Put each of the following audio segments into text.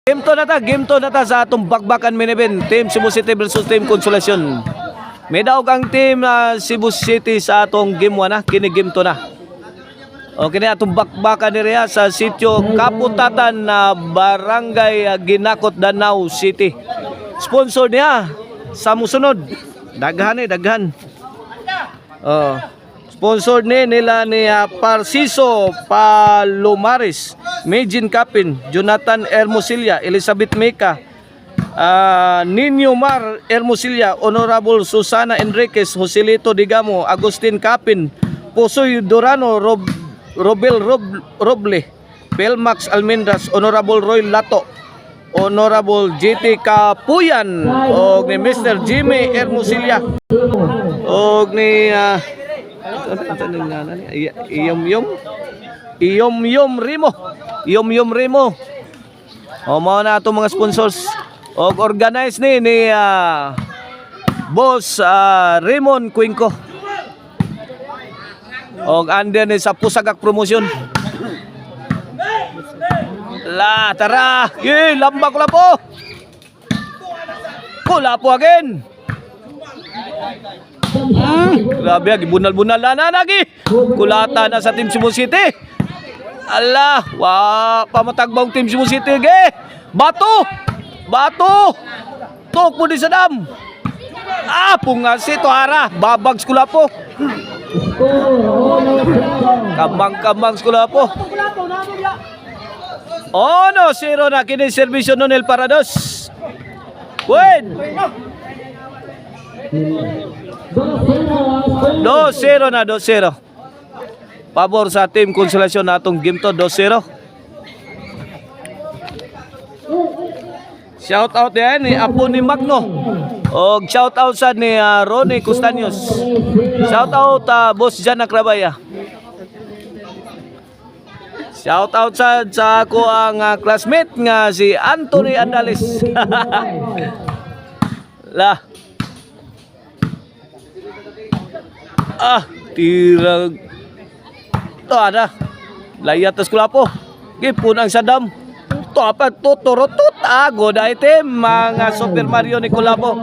Game to na ta sa atong bakbakan main event. Team Cebu City versus Team Consolacion. May daog ang team Cebu City sa atong game 1 na. Kini game to na. O kini atong bakbakan diriya sa sitio Kaputatan na Barangay Ginakot, Danau City. Sponsor niya sa musunod. Daghan. Sponsor nila ni Parciso Palomares, Majin Capin, Jonathan Hermosilla, Elizabeth Meca, Nino Mar Hermosilla, Honorable Susana Enriquez, Joselito Digamo, Agustin Capin, Pusoy Durano, Robel Roble, Pelmax Almendras, Honorable Roy Lato, Honorable JT Kapuyan, o ni Mr. Jimmy Hermosilla, o ni Iyom Rimo. O mao na ato mga sponsors. O organize ni Boss Raymond Cuenco. O under ni sa Pusagak Promotion. Tara. Lamba Kulapo again. Grabe, bunal-bunal na lagi. Kulata na sa Team Cebu City. Allah, pamatagbang Team Cebu City ge. Bato. Tok mo di sa dam. Pungasi to ara, babags kulapo. Kambang kulapo. No, 0 na kini serbisyo Nonel Parados. Win. 2-0 na 2-0. Pabor sa Team Consolacion na atong game to 2-0. Shout out yan ni Apo ni Magno. O shout out sa ni Ronnie Custanios. Shout out Boss Jan Akrabaya. Shout out sa ako ang classmate nga si Anthony Andales. Tirag. Ito ada. Layatas kulapo. Gipunang sa dam. Ito apa tuturutut. Goda item. Mga Super Mario ni Kulapo.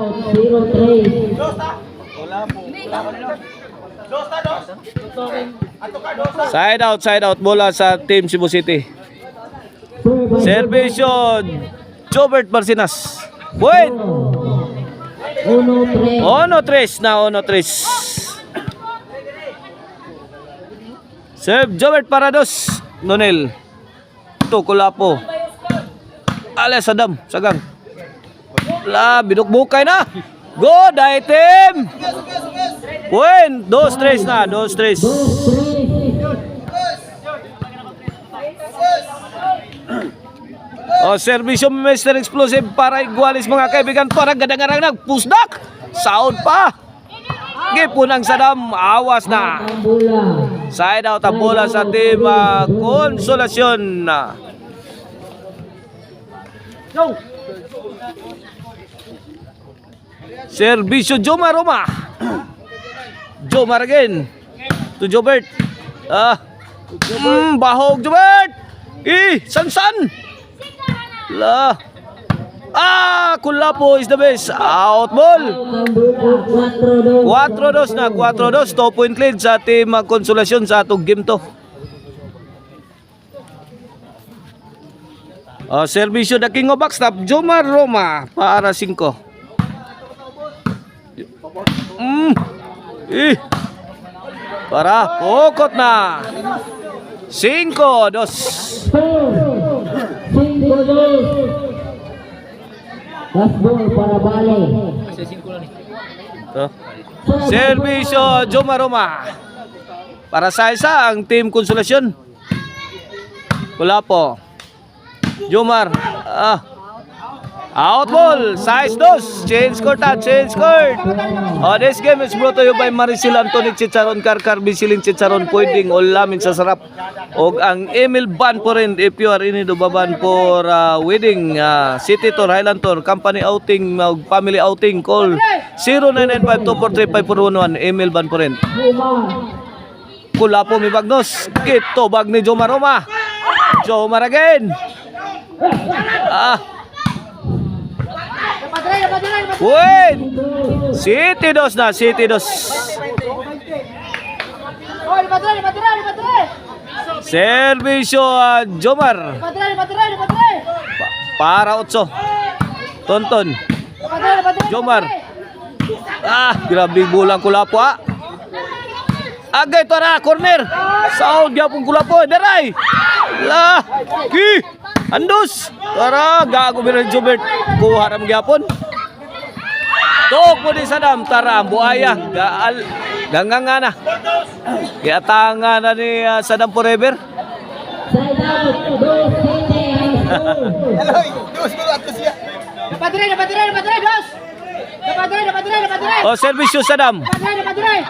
Side out. Bola sa Team Cebu City. Servisyo Jobert Barcinas. Wait. 1-3 na. Serve Jobert Parados. Nonel. Ito Kulapo. Sadam. Sagang. Binukbukay na. Good item. Win. 2-3 na. 2-3. Servisyo Mr. Explosive para igualis mga kaibigan. Para gadangarang nagpusdak. Sound pa. Gipunang sadam. Awas na. Side out ang bola sa Team Consolacion. Servisyo Jomar Roma. Jomar again. To Jobert. Bahog Jobert. Sansan. Kulapo is the best. Out ball. 4-2 na. 4-2. 2-point lead sa Team Consolacion sa atong game to. Servisyo the king of backstop Jomar Roma para 5. Para pokot na. 5-2. Last ball para Bale. Servisyo Jomar Roma para sa isa ang Team Consolacion. Kulapo. Jomar. Out ball. Size 2. Change court. This game is brought to you by Maricel Antonic Chicharon Karkar Bisiling Chicharon. Pwedeng ulamin sa sarap. Og ang Emil Ban po rin if you are in need of a ban for wedding, city tour, Highland tour, company outing, family outing, call 0995-243-5411. Emil Ban po rin. Kulapo mi Bagnos. Kito bag ni Jomar Roma. Jomar again. Ah. Win! City 2 na, City 2. Servisyo Jomar. Para 8. Tonton. Jomar. Ah, grabe bulang Kulapo ah. Agay to na, corner. Saud gyapon Kulapo, daray. Lah, ki. Andos. Tara, gago bilang Jobert. Kuha ram gyapon. Tok po di Sadam, tara, buaya. Gaal. Ganganga na. Kaya tanga na ni Sadam forever. Side out, dos, City high school. O, servisyo Sadam.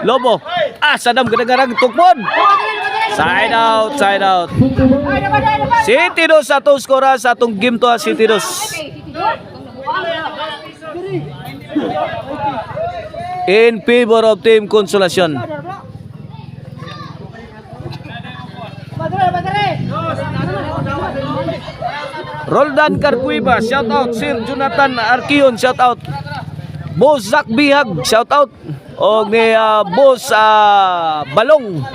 Lobo. Ah, Sadam ganagarang tukmon. Side out, side out. City 2 sa atong skora sa atong game to, City 2. In favor of Team Consolacion. Roldan Carcuiba, shout out. Sir Jonathan Arquion, shout out. Boss Zach Bihag, shout out. O ni Boss Balong,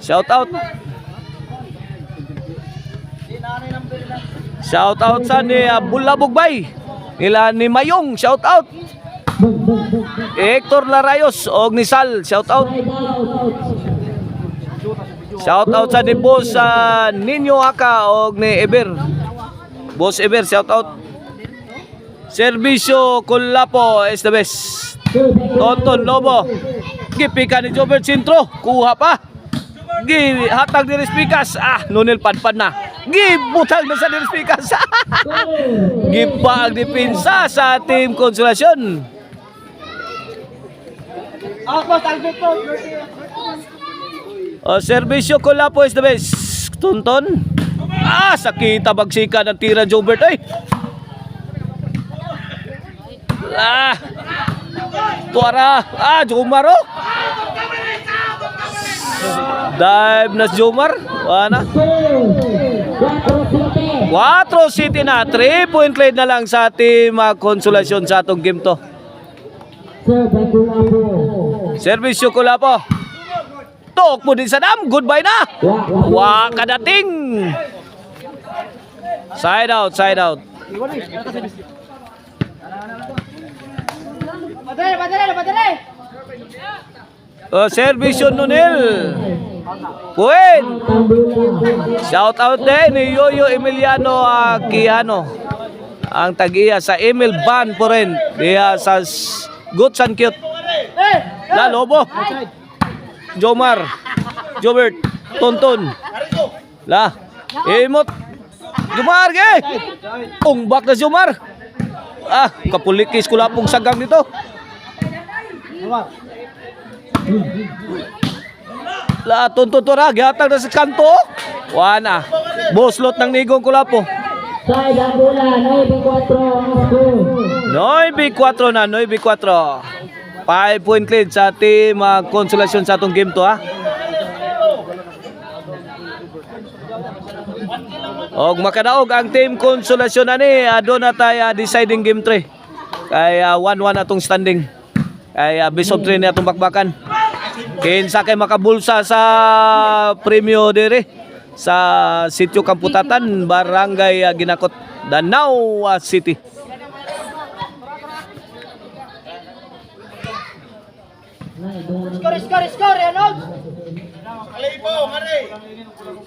shout out. Shout out sa ni Bulabugbay. Nila ni Mayong, shout out. Hector Larayos og ni Sal, shout out. Shout out sa ni Boss Ninyo Haka og ni Eber. Boss Eber, shout out. Servisyo Kulapo is the best. Tonton Lobo. Gipika ni Jobert Sintro, kuha pa. Hatag ni Respikas. Ah, nunil padpad na. Gibutang na sa ni Respikas. Gipa ang depensa sa Team Consolacion. Servisyo Kulapo is the best. Tonton. Ah, sakita bagsika ng tira Jobert ay. Ah. Tuara. Ah, Jomar oh. Dive na si Jomar. Wala. 4 City na. 3-point lead na lang sa Team Consolacion sa atong game to. Servisyo Kulapo. Tok mo din sa dam. Goodbye na. Wa kadating. Side out, side out. Servisyo Nunil. Win. Shout out din ni Yoyo Emiliano Quijano. Ang tag-iya sa Emil Van po rin. Diya sa Good San Cute. La Lobo. Jomar. Jobert. Tonton. La. Emot. Jomar ge. Ungbak na Jomar. Ah, kapulikis ko lapong sagang dito. La Tonton tora, gihatag na sa kanto. Wana. Boslot ng nigong kulapo. Side out bola, 9-4 9-4 na, 9-4. 5-point lead sa Team Consolacion sa atong game to ha. Og makadaog ang Team Consolacion ani adto na tayo deciding game 3. Kay 1-1 atong standing. Kay best of 3 ni atong bakbakan. Kinsa kay makabulsa sa premyo dire sa Sitio Kamputatan, Barangay Ginakot, Danau City. Score, Arnold! Kalibo, mare!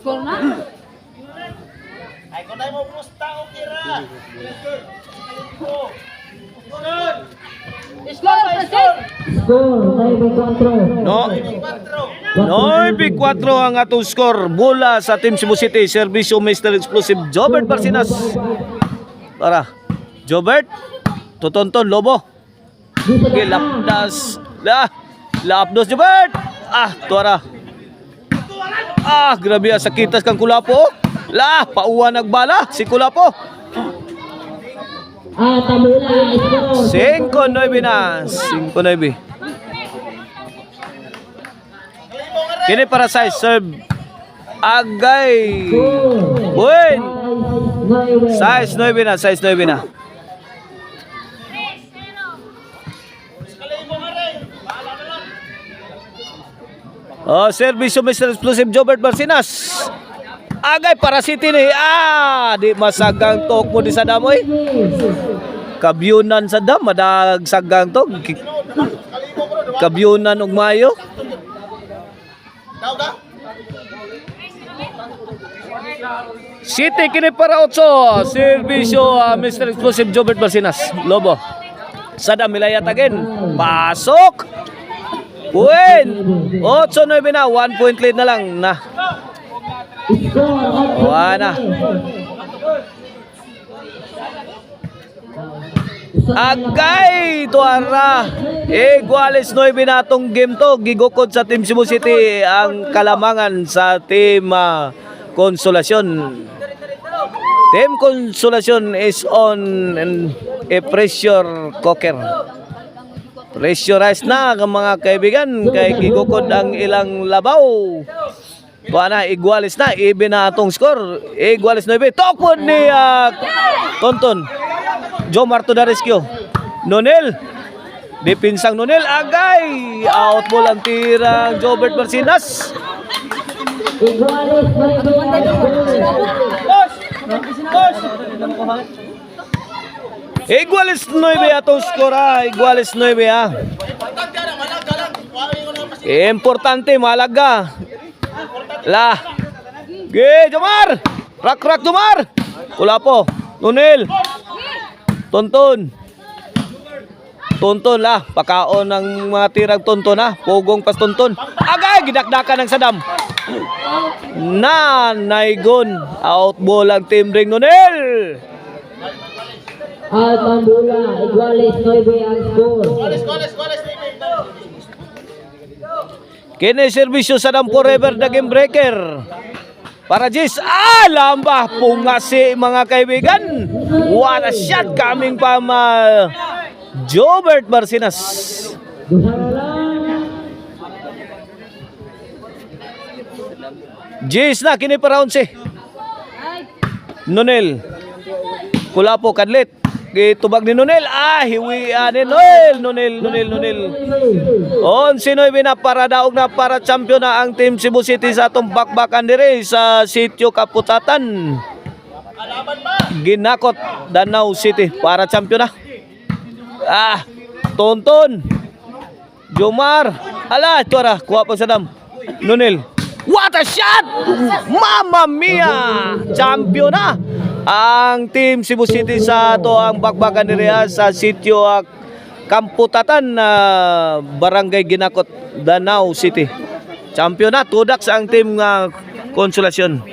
Score na? Ay, kung tayo mo pusta o kira! Score! Score, 9-4. No. 9-4 ang atong score. Bola sa Team Cebu City. Servisyo Mr. Explosive Jobert Barcinas. Tara. Jobert. Tutonton Lobo. Lapdas. Lapdos Jobert. Ah, tuara. Ah, grabe sakitas kang Kulapo. Pauwa nagbala si Kulapo. Tabulan, score. 5-9 na. 5-9. Kini para sa serve. Agay. Win. Size 9. Size 9 na, size 9 na. Oh, servisyo Mr. Explosive Jobert Barcinas. Agay para City ni. Di masagang tok mo di sa damoy. Kabyunan sa dam, madag sagang tok. Kabyunan ug mayo. Daw ka? City kini para 8. Servisyo Mr. Explosive Jobert Barcinas. Lobo. Sadam Milayat again. Pasok. Win. 8-9 na. 1 point lead na lang na. Score. Wala. Agay tuara. Iguales 9 na tong game to. Gigukod sa Team Cebu City ang kalamangan sa Team Consolacion. Team Consolacion is on a pressure cooker. Pressurized na ang mga kaibigan kay gigukod ang ilang labaw. Tuana iguales na, even na atong score. Iguales 9. Tokpod ni Tonton. Jomar to the rescue. Nonel. Depinsang Nonel. Agay. Out ball ang tirang Jobert Barcinas. Iguales 9. Iguales 9 atong score. Iguales 9 ha. Importante ka na, malaga lang. Kuhain ko naman kasi. Importante, malaga. La. Ge, Jomar. Rak Jomar. Wala po. Nonel. Tonton. Tonton la. Pakaon ng mga tirang tonton ha. Pugong pas tonton. Agay, gidakdakan ng sadam. Naigon. Out ball ang team ring Nonel. At ang bola. Iguales 9 ang score. Goles, Kini servisyo sa Dam Forever the Game Breaker. Para Jis, lamba pungasi mga kaibigan. What a shot coming from Jobert Barcinas. Jis na kini para 11. Nonel. Kulapo kadlit. Gitubag ni Nonel. Hiwi ni Nonel. 11-9 na para daog na para champion na ang Team Cebu City sa atong bakbakan dire sa Sitio Kaputatan. Ginakot Danau City para champion na. Tonton. Jomar. Tuara. Kuha pa sa dam. Nonel. What a shot! Mamma mia! Champion na ang Team Cebu City sa to ang bakbakan nila sa Sitio Kamputatan na Barangay Ginakot, Danau City. Champion na, tudak sa ang Team Consolacion.